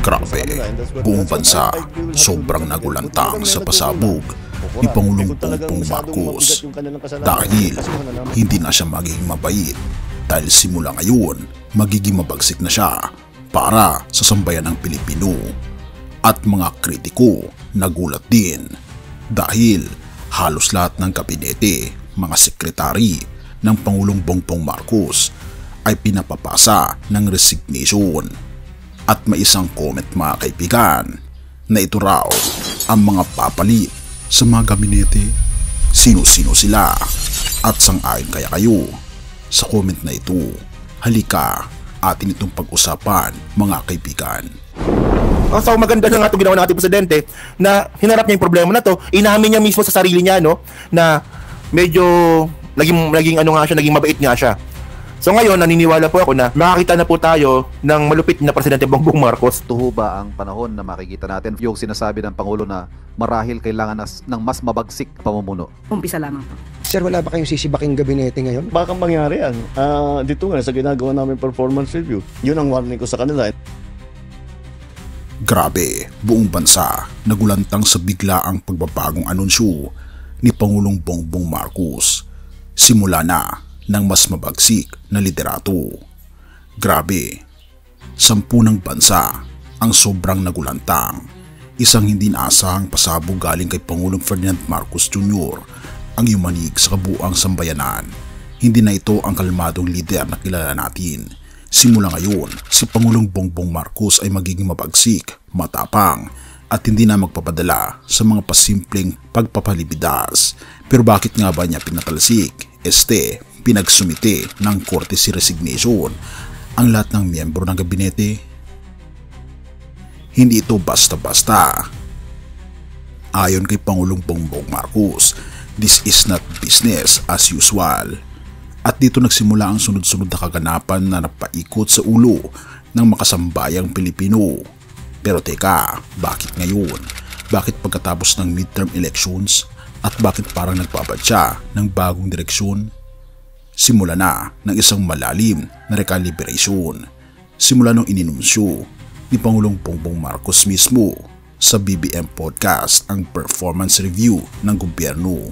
Grabe, buong bansa sobrang nagulantang sa pasabog ni Pangulong Bongbong Marcos dahil hindi na siya magiging mabait dahil simula ngayon magiging mabagsik na siya para sa sambayan ng Pilipino. At mga kritiko nagulat din dahil halos lahat ng kabinete, mga sekretary ng Pangulong Bongbong Marcos ay pinapapasa ng resignation. At may isang comment mga kaibigan na ito raw ang mga papalit sa mga gabinete. Sino-sino sila at sang-ayon kaya kayo sa comment na ito? Halika atin itong pag-usapan mga kaibigan. So maganda na nga itong ginawa ng ating presidente na hinarap niya yung problema na to, inamin niya mismo sa sarili niya na medyo naging mabait nga siya. So ngayon, naniniwala po ako na makakita na po tayo ng malupit na Presidente Bongbong Marcos. Ito ba ang panahon na makikita natin yung sinasabi ng Pangulo na marahil kailangan ng mas mabagsik pamumuno? Umpisa lamang po. Sir, wala ba kayong sisibaking gabinete ngayon? Baka mangyari yan. Dito nga sa ginagawa namin performance review. Yun ang warning ko sa kanila. Grabe, buong bansa nagulantang sa biglaang pagbabagong anunsyo ni Pangulong Bongbong Marcos. Simula na ng mas mabagsik na liderato. Grabe, 10 ng bansa ang sobrang nagulantang. Isang hindi naasahang pasabog galing kay Pangulong Ferdinand Marcos Jr. ang yumanig sa kabuuang sambayanan. Hindi na ito ang kalmadong lider na kilala natin. Simula ngayon, si Pangulong Bongbong Marcos ay magiging mabagsik, matapang, at hindi na magpapadala sa mga pasimpleng pagpapalibidas. Pero bakit nga ba niya pinatalsik? Pinagsumite ng courtesy resignation ang lahat ng miyembro ng gabinete. Hindi ito basta-basta. Ayon kay Pangulong Bongbong Marcos, this is not business as usual. At dito nagsimula ang sunod-sunod na kaganapan na napaikot sa ulo ng makasambayang Pilipino. Pero teka, bakit ngayon? Bakit pagkatapos ng midterm elections? At bakit parang nagpapadya ng bagong direksyon? Simula na ng isang malalim na recalibration. Simula nung ininunsyo ni Pangulong Bongbong Marcos mismo sa BBM Podcast ang performance review ng gobyerno.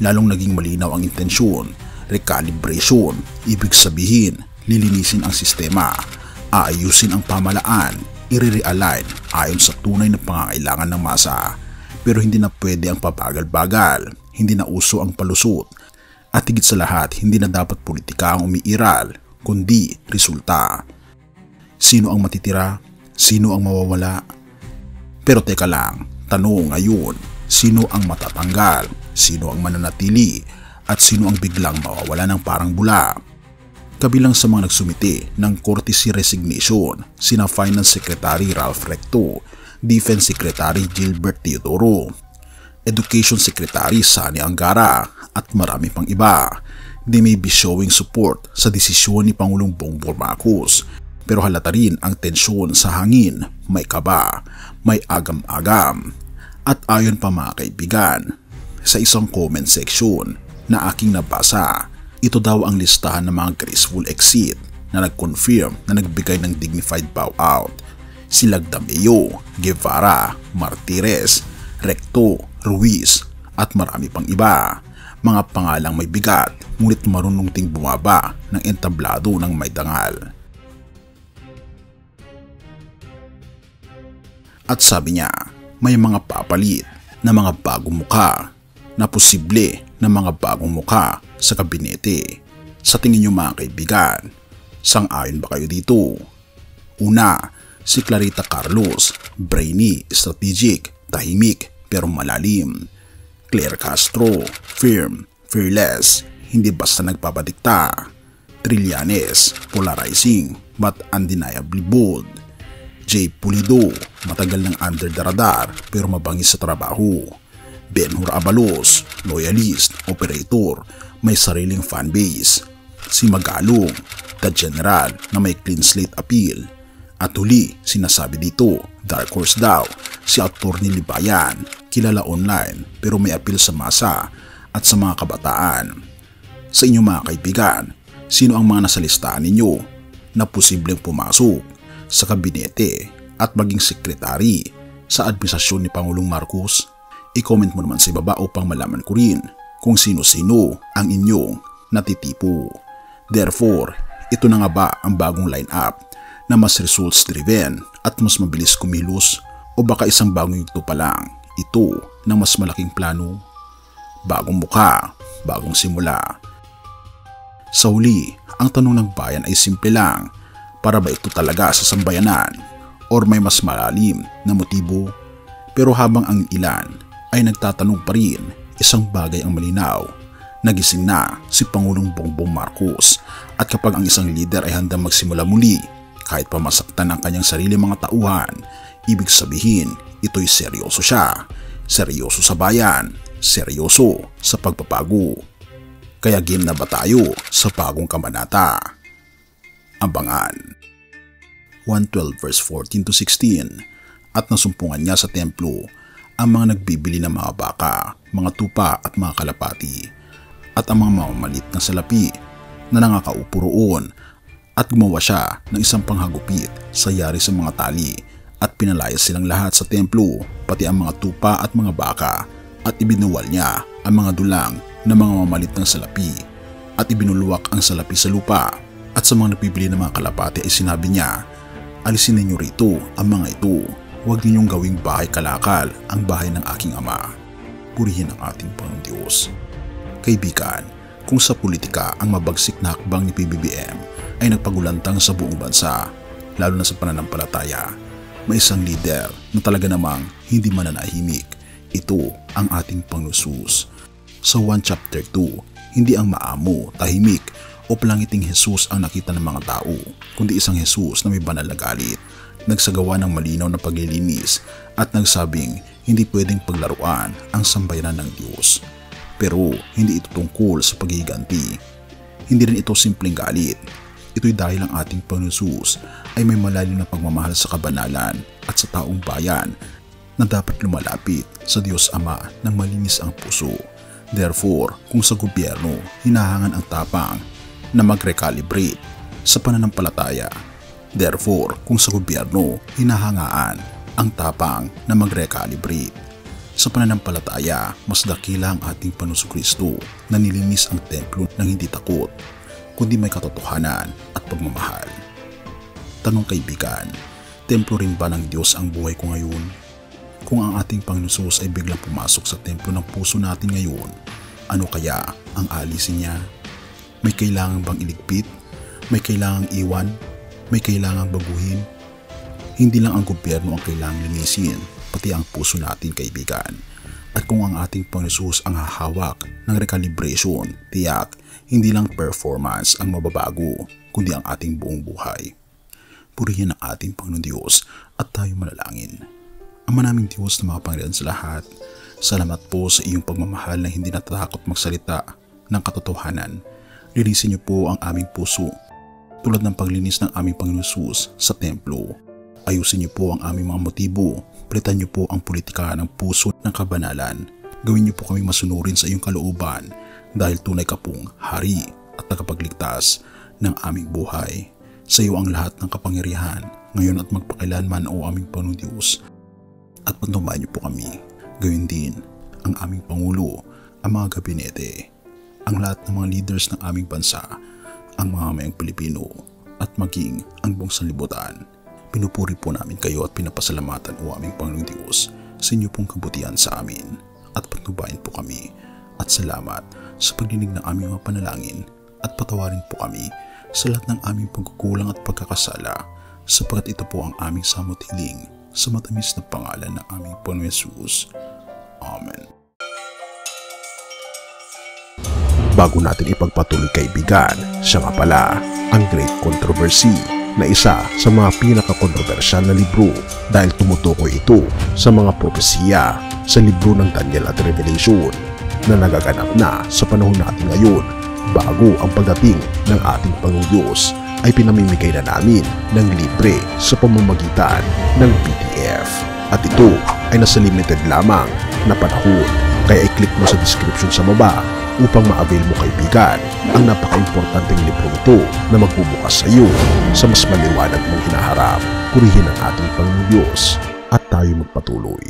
Lalong naging malinaw ang intensyon. Recalibration, ibig sabihin lilinisin ang sistema, aayusin ang pamahalaan, i-realign ayon sa tunay na pangangailangan ng masa. Pero hindi na pwede ang pabagal-bagal, hindi na uso ang palusot, at higit sa lahat hindi na dapat politika ang umiiral, kundi resulta. Sino ang matitira? Sino ang mawawala? Pero teka lang, tanong ngayon, sino ang matatanggal? Sino ang mananatili? At sino ang biglang mawawala ng parang bula? Kabilang sa mga nagsumite ng courtesy resignation, sina Finance Secretary Ralph Recto, Defense Secretary Gilbert Teodoro, Education Secretary Sani Angara at marami pang iba. They may be showing support sa desisyon ni Pangulong Bongbong Marcos, pero halata rin ang tensyon sa hangin, may kaba, may agam-agam. At ayon pa mga kaibigan, sa isang comment section na aking nabasa, ito daw ang listahan ng mga graceful exit na nag-confirm na nagbigay ng dignified bow out. Sila Dameo, Guevara, Martires, Recto, Ruiz at marami pang iba. Mga pangalang may bigat ngunit marunong ting bumaba ng entablado ng may dangal. At sabi niya, may mga papalit na mga bagong mukha na posible na mga bagong mukha sa kabinete. Sa tingin niyo mga kaibigan, sang-ayon ba kayo dito? Una, si Clarita Carlos, brainy, strategic, tahimik pero malalim. Claire Castro, firm, fearless, hindi basta nagpapadikta. Trillanes, polarizing but undeniably bold. Jay Pulido, matagal ng under the radar pero mabangis sa trabaho. Benhur Abalos, loyalist, operator, may sariling fanbase. Si Magalong, the general na may clean slate appeal. At huli, sinasabi dito, dark horse daw, si Atty. Libayan, kilala online pero may appeal sa masa at sa mga kabataan. Sa inyo mga kaibigan, sino ang mga nasa listahan ninyo na posibleng pumasok sa kabinete at maging sekretary sa administrasyon ni Pangulong Marcos? I-comment mo naman sa ibaba upang malaman ko rin kung sino-sino ang inyong natitipo. Therefore, ito na nga ba ang bagong lineup na mas results driven at mas mabilis kumilos, o baka isang bagong yugto pa lang ito ng mas malaking plano? Bagong mukha, bagong simula. Sa huli, ang tanong ng bayan ay simple lang, para ba ito talaga sa sambayanan or may mas malalim na motibo? Pero habang ang ilan ay nagtatanong pa rin, isang bagay ang malinaw. Nagising na si Pangulong Bongbong Marcos, at kapag ang isang leader ay handang magsimula muli kahit pa masaktan ang kanyang sarili mga tauhan, ibig sabihin ito'y seryoso siya. Seryoso sa bayan, seryoso sa pagpapago. Kaya game na ba tayo sa bagong kabanata? Abangan. 112 verse 14 to 16. At nasumpungan niya sa templo ang mga nagbibili ng mga baka, mga tupa at mga kalapati, at ang mga mamamalit ng salapi na nangakaupo roon, at gumawa siya ng isang panghagupit sa yari sa mga tali, at pinalaya silang lahat sa templo, pati ang mga tupa at mga baka, at ibinuwal niya ang mga dulang na mga mamalit ng salapi, at ibinuluwak ang salapi sa lupa. At sa mga nabibili ng mga kalapati ay sinabi niya, alisin ninyo rito ang mga ito, huwag ninyong gawing bahay kalakal ang bahay ng aking ama. Purihin ang ating Panginoong Diyos. Kaibigan, kung sa politika ang mabagsik na hakbang ni PBBM ay nagpagulantang sa buong bansa, lalo na sa pananampalataya, may isang leader na talaga namang hindi mananahimik. Ito ang ating Panginoong Jesus. Sa 1 chapter 2, hindi ang maamo, tahimik o palangiting Jesus ang nakita ng mga tao, kundi isang Jesus na may banal na galit, nagsagawa ng malinaw na paglilinis, at nagsabing hindi pwedeng paglaruan ang sambayanan ng Diyos. Pero hindi ito tungkol sa paghihiganti. Hindi rin ito simpleng galit. Ito'y dahil ang ating Panginoon Jesus ay may malalim na pagmamahal sa kabanalan at sa taong bayan na dapat lumalapit sa Diyos Ama ng malinis ang puso. Therefore, kung sa gobyerno hinahangan ang tapang na mag-recalibrate sa pananampalataya, therefore, kung sa gobyerno hinahangaan ang tapang na mag-recalibrate sa pananampalataya, mas dakila ang ating Panginoong Kristo na nilinis ang templo ng hindi takot, kundi may katotohanan at pagmamahal. Tanong kaibigan, templo rin ba ng Diyos ang buhay ko ngayon? Kung ang ating Panginoon Jesus ay biglang pumasok sa templo ng puso natin ngayon, ano kaya ang alisin niya? May kailangan bang iligpit? May kailangang iwan? May kailangang baguhin? Hindi lang ang gobyerno ang kailangang linisin, pati ang puso natin kaibigan. At kung ang ating Panginoon Jesus ang hahawak ng recalibration, tiyak, hindi lang performance ang mababago, kundi ang ating buong buhay. Purihin ang ating Panginoon Diyos at tayo manalangin. Ama naming Diyos na makapangyarihan sa lahat, salamat po sa iyong pagmamahal na hindi natatakot magsalita ng katotohanan. Linisin niyo po ang aming puso, tulad ng paglinis ng aming Panginoon Jesus sa templo. Ayusin niyo po ang aming mga motibo, palitan niyo po ang politika ng puso ng kabanalan. Gawin niyo po kami masunurin sa iyong kalooban, dahil tunay ka pong hari at tagapagligtas ng aming buhay. Sa iyo ang lahat ng kapangyarihan, ngayon at magpakailanman o aming Panginoon Diyos. At pagnubayan niyo po kami, gawin din ang aming Pangulo, ang mga gabinete, ang lahat ng mga leaders ng aming bansa, ang mga mamayang Pilipino, at maging ang buong sanlibutan. Pinupuri po namin kayo at pinapasalamatan o aming Panginoong Diyos sa inyo pong kabutihan sa amin, at pagnubayan po kami, at salamat sa pagdinig ng aming mga panalangin, at patawarin po kami sa lahat ng aming pagkukulang at pagkakasala, sapagkat ito po ang aming samot hiling sa matamis na pangalan ng aming Panginoon Jesus. Amen. Bago natin ipagpatuloy kaibigan, siya nga pala ang Great Controversy na isa sa mga pinaka-kontrobersyal na libro dahil tumutukoy ito sa mga propesiya sa libro ng Daniel at Revelation na nagaganap na sa panahon natin ngayon bago ang pagdating ng ating Panginoong Diyos ay pinamimigay na namin ng libre sa pamamagitan ng PDF. At ito ay nasa limited lamang na panahon, kaya i-click mo sa description sa baba upang ma-avail mo kaibigan ang napaka-importanteng libro ito na magbubukas sa iyo sa mas maliwanag mong hinaharap. Purihin ang ating Panginoong Diyos at tayo magpatuloy.